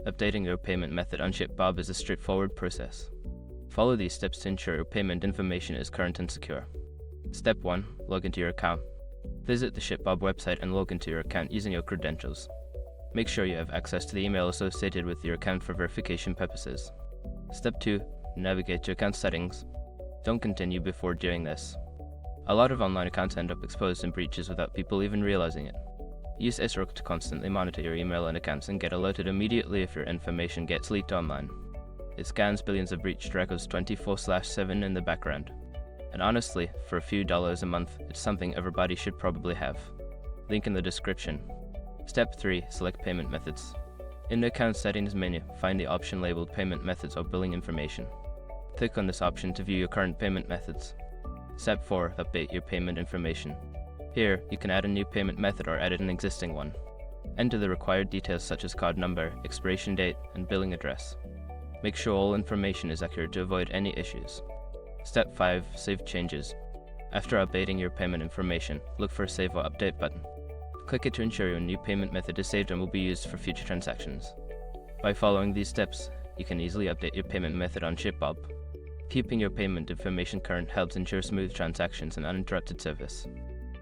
Updating your payment method on ShipBob is a straightforward process. Follow these steps to ensure your payment information is current and secure. Step 1. Log into your account. Visit the ShipBob website and log into your account using your credentials. Make sure you have access to the email associated with your account for verification purposes. Step 2. Navigate to account settings. Don't continue before doing this. A lot of online accounts end up exposed in breaches without people even realizing it. Use SROC to constantly monitor your email and accounts and get alerted immediately if your information gets leaked online. It scans billions of breached records 24/7 in the background. And honestly, for a few dollars a month, it's something everybody should probably have. Link in the description. Step 3. Select payment methods. In the account settings menu, find the option labeled payment methods or billing information. Click on this option to view your current payment methods. Step 4. Update your payment information. Here, you can add a new payment method or edit an existing one. Enter the required details such as card number, expiration date, and billing address. Make sure all information is accurate to avoid any issues. Step 5. Save changes. After updating your payment information, look for a Save or Update button. Click it to ensure your new payment method is saved and will be used for future transactions. By following these steps, you can easily update your payment method on ShipBob. Keeping your payment information current helps ensure smooth transactions and uninterrupted service.